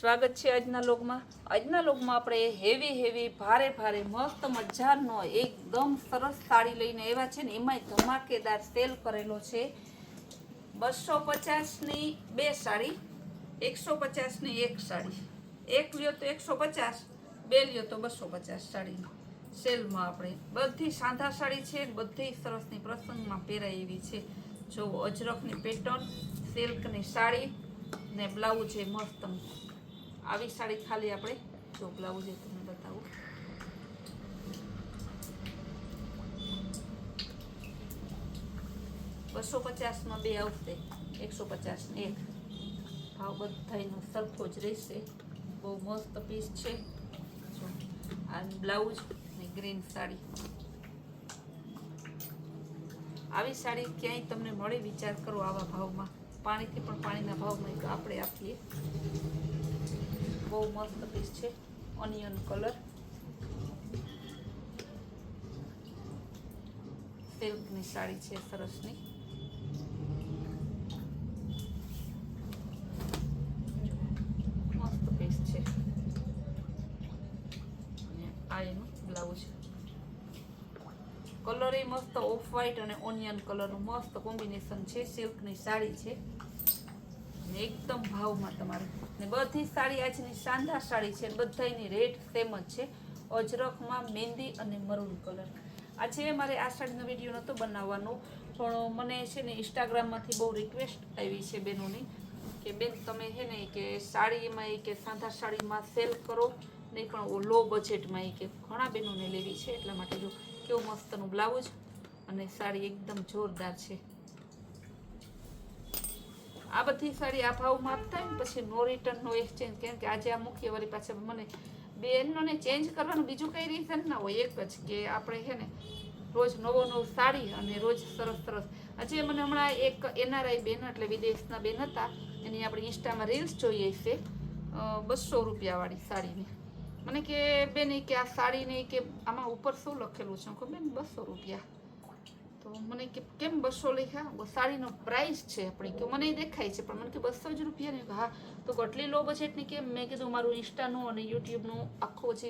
સ્વાગત છે આજના લોગમાં આપણે હેવી ભારે મસ્ત મજાનો એકદમ સરસ સાડી લઈને આવ્યા છે ને એમાંય ધમાકેદાર સેલ કરેલો છે 250 ની બે સાડી 150 ની એક સાડી એક લ્યો તો 150 બે લ્યો તો 250 સાડી સેલમાં આપણે બધી સાંધા સાડી છે બધી સરસની પ્રસંગમાં પહેરાય એવી છે જો અજરકની પેટર્ન સિલ્કની સાડી ને બ્લાઉઝ છે મસ્ત આવી સાડી ખાલી આપણે જો બ્લાઉઝ એ તમને બતાવું 250 બે આવશે 150 ને એક ભાવ બધાયનો સરખો જ રહેશે બહુ મસ્ત પીસ છે જો આ બ્લાઉઝ ને ગ્રીન સાડી આવી સાડી ક્યાંય તમને મળે વિચાર કરો આવા ભાવમાં પાણીથી પણ પાણીના ભાવમાં આપણે આપીએ બહુ મસ્ત પીસ છે ઓનિયન કલર સિલ્કની સાડી છે સરસની મસ્ત પીસ છે અને આ એનું બ્લાઉઝ કલર એ મસ્ત ઓફ વ્હાઈટ અને ઓનિયન કલરનું મસ્ત કોમ્બિનેશન છે સિલ્કની સાડી છે એકદમ ભાવમાં તમારે ને બધી સાડી આજની શાનદાર સાડી છે બધાની રેટ સેમ જ છે અજરકમાં મહેંદી અને મરૂન કલર આજે મારે આ સાડીનો વિડીયો નહોતો બનાવવાનો પણ મને છે ને ઇન્સ્ટાગ્રામમાંથી બહુ રિક્વેસ્ટ આવી છે બહેનોની કે બેન તમે છે ને કે સાડીમાં કે સાંધા સાડીમાં સેલ કરો નહીં પણ લો બજેટમાં કે ઘણા બહેનોને લેવી છે એટલા માટે જો કેવું મસ્તનું બ્લાઉઝ અને સાડી એકદમ જોરદાર છે આ બધી સાડી આ ભાવમાં આપતા હોય ને પછી નો રિટર્ન નો એક્સચેન્જ કેમ કે આજે આ મુખ્ય વાળી પાછળ મને બેનોને ચેન્જ કરવાનું બીજું કઈ રીઝન ના હોય એક જ કે આપણે છે ને રોજ નવો સાડી અને રોજ સરસ આજે મને હમણાં એક એનઆરઆઈ બેન એટલે વિદેશના બેન હતા એની આપણી ઇન્સ્ટામાં રીલ્સ જોઈએ છે 200 રૂપિયાવાળી સાડીની મને કે બેન કે આ સાડીને કે આમાં ઉપર શું લખેલું છે કે બેન 200 રૂપિયા તો મને કે કેમ 200 લખ્યા સાડીનો પ્રાઇસ છે આપણી કે મને દેખાય છે પણ મને કે 200 જ રૂપિયા ને હા તો કેટલી લો બજેટની કેમ મેં કીધું મારું ઇન્સ્ટાનું અને યુટ્યુબનું આખો જે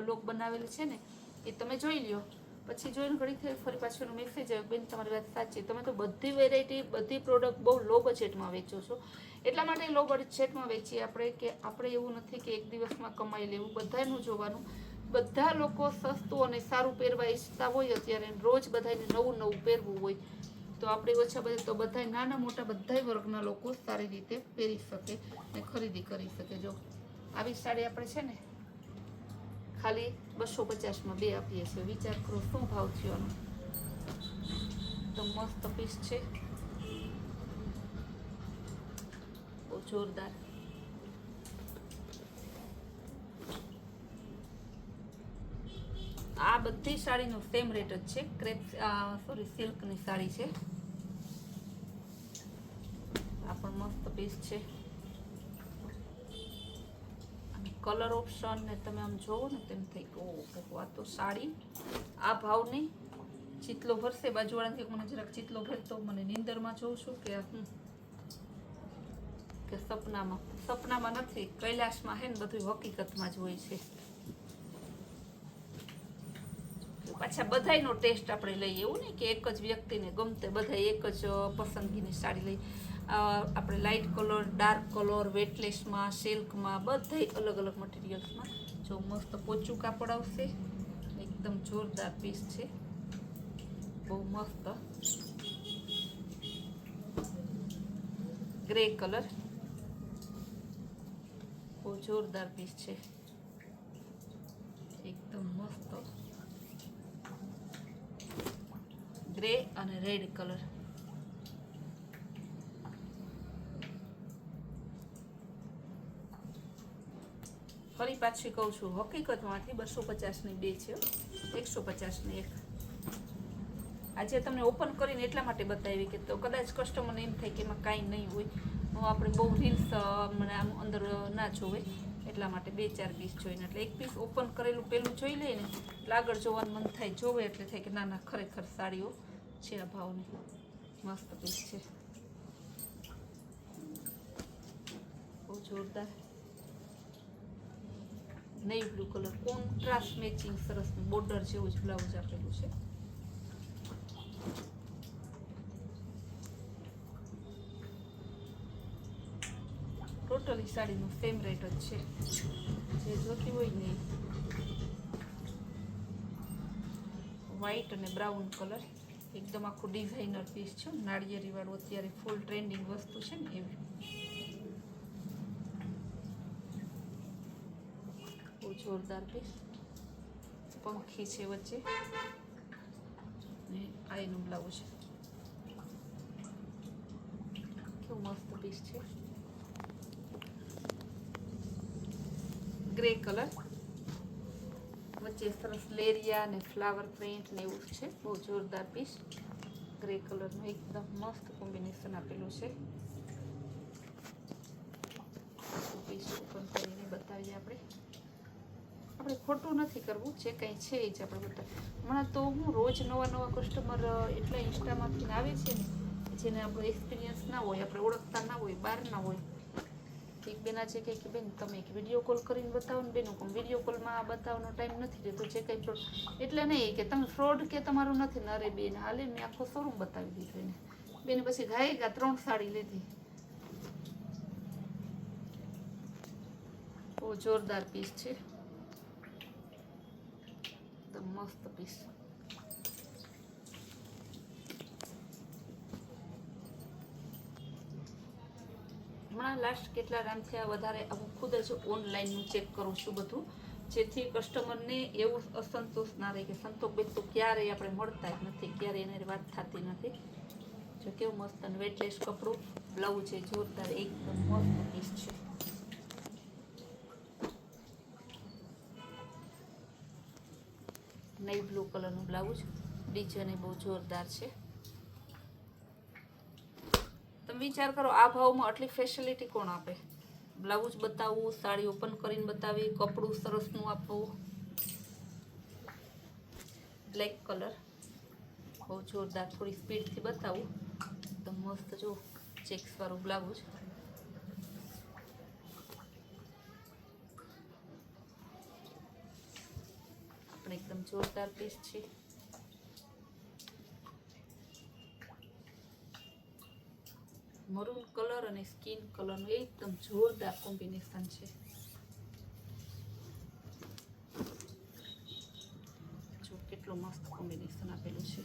લોગ બનાવેલ છે ને એ તમે જોઈ લ્યો પછી જોઈને ઘડી ફરી પાછળનો મેસેજ આવ્યો બેન તમારી વાત સાચી તમે તો બધી વેરાયટી બધી પ્રોડક્ટ બહુ લો બજેટમાં વેચો છો એટલા માટે લો બજેટમાં વેચીએ આપણે કે આપણે એવું નથી કે એક દિવસમાં કમાઈ લેવું બધાનું જોવાનું બધા લોકો સસ્તું અને સારું પહેરવા ઈચ્છતા હોય અત્યારે રોજ બધાને નવું પહેરવું હોય તો આપણે ઓછા બધે તો બધા નાના મોટા બધા વર્ગના લોકો સારી રીતે પહેરી શકે અને ખરીદી કરી શકે જો આવી સાડી આપણે છે ને ખાલી 250 બે આપીએ છીએ વિચાર કરો શું ભાવ થયો એનો તો મસ્ત પીસ છે બહુ જોરદાર આ બધી સાડીનો સેમ રેટ જ છે ક્રેપ સિલ્કની સાડી છે આ પણ મસ્ત પીસ છે અને કલર ઓપ્શન ને તમે આમ જોવો ને તેમ થઈ ઓહો આ તો સાડી આ ભાવની ચીતલો ભરશે બાજુવાળાથી મને જરાક ચીતલો ભરતો મને નીંદરમાં જોઉં છું કે સપનામાં નથી કૈલાશમાં હે ને બધું હકીકતમાં જ હોય છે પાછા બધાયનો ટેસ્ટ આપણે લઈએ એવું નહીં કે એક જ વ્યક્તિને ગમતે બધા એક જ પસંદગીની સાડી લઈ આપણે લાઇટ કલર ડાર્ક કલર વેટલેસમાં સિલ્કમાં બધાય અલગ મટીરિયલ્સમાં જો મસ્ત પોચું કાપડ આવશે એકદમ જોરદાર પીસ છે બહુ મસ્ત ગ્રે કલર બહુ જોરદાર પીસ છે એકદમ મસ્ત ગ્રે અને રેડ કલર ફરી પાછી કહું છું હકીકતમાંથી 250 ની બે છે 150 ની એક આજે તમને ઓપન કરીને એટલા માટે બતાવી કે તો કદાચ કસ્ટમરને એમ થાય કે એમાં કાંઈ નહીં હોય આપણે બહુ રીલ્સ મને આમ અંદર ના જોવે એટલા માટે 2-4 પીસ જોઈને એટલે એક પીસ ઓપન કરેલું પેલું જોઈ લઈએ ને એટલે આગળ જોવાનું મન થાય જોવે એટલે થાય કે ના ખરેખર સાડીઓ છે આ ભાવની મસ્ત પીસ છે બહુ જોરદાર navy blue colour contrast matching સરસ બોર્ડર જેવું જ બ્લાઉઝ આપેલું છે. ટોટલી સાડીનો સેમ રેટ જ છે, જે જોતી હોય ને. વ્હાઈટ અને બ્રાઉન કલર એકદમ આખું ડિઝાઇનર પીસ છે, નાળિયેરી વાળું અત્યારે ફૂલ ટ્રેન્ડિંગ વસ્તુ છે ને એવી. બહુ જોરદાર પીસ, પંખી છે વચ્ચે ને આ એનું બ્લાઉઝ છે. કેવું મસ્ત પીસ છે. ગ્રે કલર વચ્ચે સરસ લેરિયા અને ફ્લાવર પ્રિન્ટ ને એવું છે. બહુ જોરદાર પીસ, ગ્રે કલરનું એકદમ મસ્ત કોમ્બિનેશન આપેલું છે. પીસ ઓપન કરીને બતાવીએ આપણે ખોટું નથી કરવું, જે કંઈ છે એ જ આપણે બતાવીએ. હમણાં તો હું રોજ નવા કસ્ટમર એટલા ઇન્સ્ટામાંથી આવે છે ને, જેને આપણો એક્સપિરિયન્સ ના હોય, આપણે ઓળખતા ના હોય, બહાર ના હોય. એક બેન આજે કહે કે બેન તમે એક વિડીયો કોલ કરીને બતાવો ને. બેન વિડીયો કોલમાં બતાવવાનો ટાઈમ નથી રહેતો, જે કંઈ ફ્રોડ એટલે નહીં કે તમે ફ્રોડ કે તમારું નથી ને. અરે બેન હાલે મેં આખો શોરૂમ બતાવી દીધો એને. બેન પછી ગાય 3 સાડી લીધી. બહુ જોરદાર પીસ છે, એકદમ મસ્ત પીસ. હમણાં લાસ્ટ કેટલા ટાઈમ થયા વધારે હું ખુદ જ ઓનલાઈનનું ચેક કરું છું બધું, જેથી કસ્ટમરને એવું અસંતોષ ના રહે કે સંતોષ તો ક્યારેય આપણે મળતા જ નથી, ક્યારેય એની વાત થતી નથી. જો કેવું મસ્ત વેટલેસ કપડું, બ્લાઉઝ છે જોરદાર, એકદમ મસ્ત પીસ છે. નેવી બ્લુ કલરનું બ્લાઉઝ, ડિઝાઇન બહુ જોરદાર છે. તમે વિચાર કરો આ ભાવમાં આટલી ફેસિલિટી કોણ આપે? બ્લાઉઝ બતાવવું, સાડી ઓપન કરીને બતાવી, કપડું સરસનું આપવું. બ્લેક કલર બહુ જોરદાર, થોડી સ્પીડથી બતાવું તો મસ્ત. જો ચેક્સ વાળું બ્લાઉઝ, આપણે એકદમ જોરદાર પીસ છે. મરૂન કલર અને સ્કિન કલરનું એકદમ જોરદાર કોમ્બિનેશન છે. જો કેટલું મસ્ત કોમ્બિનેશન આપેલું છે.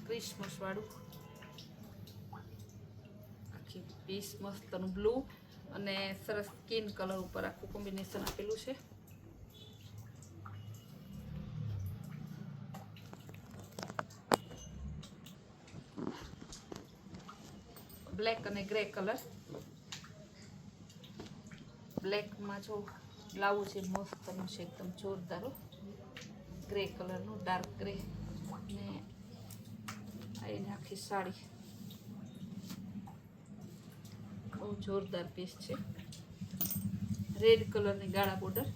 ક્રિસમસ વાળું આખી પીસ મસ્તનું બ્લુ અને સરસ સ્કિન કલર ઉપર આખું કોમ્બિનેશન આપેલું છે. બ્લેક અને ગ્રે કલર, બ્લેકમાં જો બ્લાઉઝ છે મસ્તનું છે, એકદમ જોરદાર. ગ્રે કલરનું ડાર્ક ગ્રે ને એને આખી સાડી બહુ જોરદાર પીસ છે. રેડ કલરની ગાળા બોર્ડર,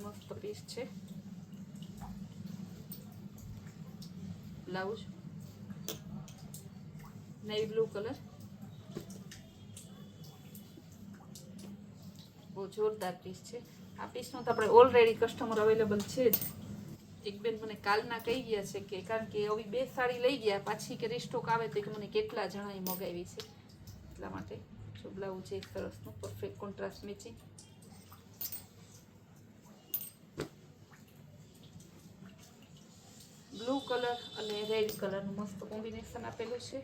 મસ્ત પીસ છે. બ્લાઉઝ નેવી બ્લુ કલર, બહુ જોરદાર પીસ છે. આ પીસનો તો આપણે ઓલરેડી કસ્ટમર અવેલેબલ છે જ. એક બેન મને કાલના કહી ગયા છે કે કારણ કે હવે 2 સાડી લઈ ગયા, પાછી કે રીસ્ટોક આવે તો કે મને કેટલા જણાએ મગાવી છે, એટલા માટે. જો બ્લાઉઝ છે સરસનું, perfect contrast matching. Blue colour અને રેડ કલરનું મસ્ત કોમ્બિનેશન આપેલું છે.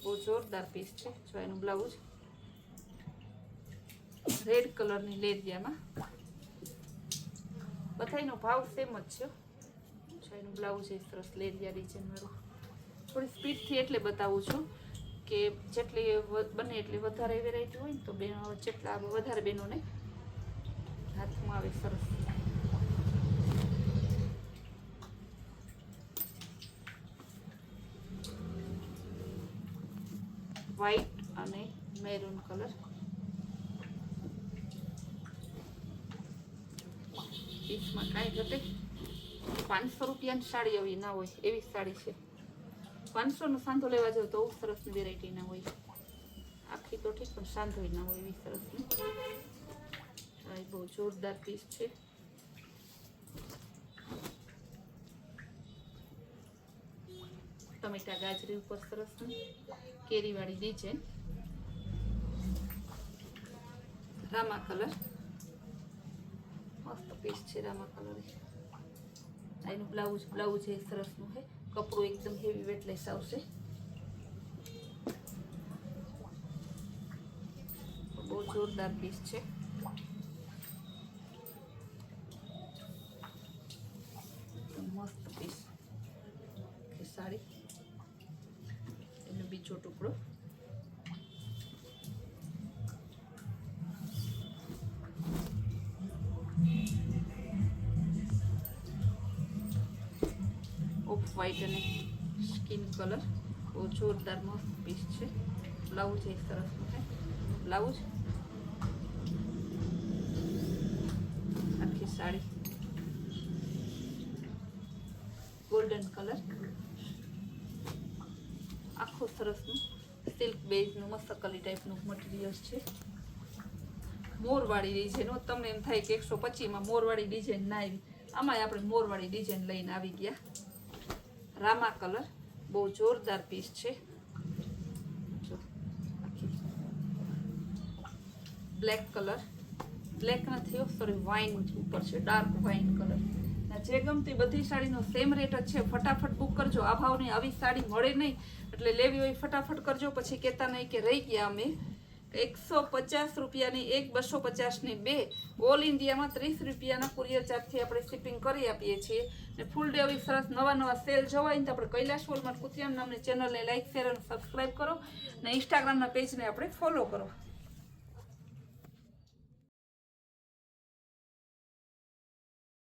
બહુ જોરદાર પીસ છે. જો એનું બ્લાઉઝ રેડ કલરની લેરિયામાં, બધાનો ભાવ સેમ જ છે. જો એનું બ્લાઉઝ એ સરસ લેરિયા ડિઝાઇન વાળું. થોડી સ્પીડથી એટલે બતાવું છું કે જેટલી બને એટલી વધારે વેરાયટી હોય ને તો બેનો જેટલા વધારે બહેનોને હાથમાં આવે. સરસ વ્હાઈટ અને મેરૂન કલર, પીસમાં કાંઈ ઘટે 500 રૂપિયાની સાડી એવી ના હોય એવી સાડી છે. 500નો સાંધો લેવા જાવ તો સરસની વેરાયટી ના હોય. આખી તો ઠીક પણ સાંધો ના હોય એવી સરસની. આ બહુ જોરદાર પીસ છે. ટમેટા ગાજરી ઉપર સરસની કેરીવાળી ડિઝાઇન. રામા કલર મસ્ત પીસ છે. રામા કલર એનું બ્લાઉઝ એ સરસનું છે. કપડું એકદમ હેવી વેટલેસ આવશે. બહુ જોરદાર પીસ છે. મસ્ત પીસ સાડી. એનો બીજો ટુકડો ઓફ વ્હાઈટ અને સ્કિન કલર. બહુ જોરદાર મસ્ત પીસ છે. બ્લાઉઝ એ સરસ છે. બ્લાઉઝ આખી સાડી ગોલ્ડન કલર. આખો સરસનું સિલ્ક બેઝનું મસ્તકલી ટાઈપનું મટીરિયલ છે. મોરવાળી ડિઝાઇન. તમને એમ થાય કે 125માં મોરવાળી ડિઝાઇન ના આવી, આમાં આપણે મોરવાળી ડિઝાઇન લઈને આવી ગયા. રામા કલર બહુ જોરદાર પીસ છે. Black colour. બ્લેક નથી, સોરી વાઇન ઉપર છે. Dark wine colour. જે ગમતી બધી સાડીનો સેમ રેટ જ છે. ફટાફટ બુક કરજો. આ ભાવની આવી સાડી મળે નહીં, એટલે લેવી હોય ફટાફટ કરજો. પછી કહેતા નહીં કે રહી ગયા અમે. 150 રૂપિયાની એક, 250ની બે. ઓલ ઇન્ડિયામાં 30 રૂપિયાના કુરિયર ચાર્જથી આપણે શિપિંગ કરી આપીએ છીએ. ને ફૂલ ડે આવી સરસ નવા સેલ જોવાય ને તો આપણે કૈલાશ વોલમાર્ટ કુતિયામ નામની ચેનલને લાઈક, શેર અને સબસ્ક્રાઈબ કરો. ને ઇન્સ્ટાગ્રામના પેજને આપણે ફોલો કરો.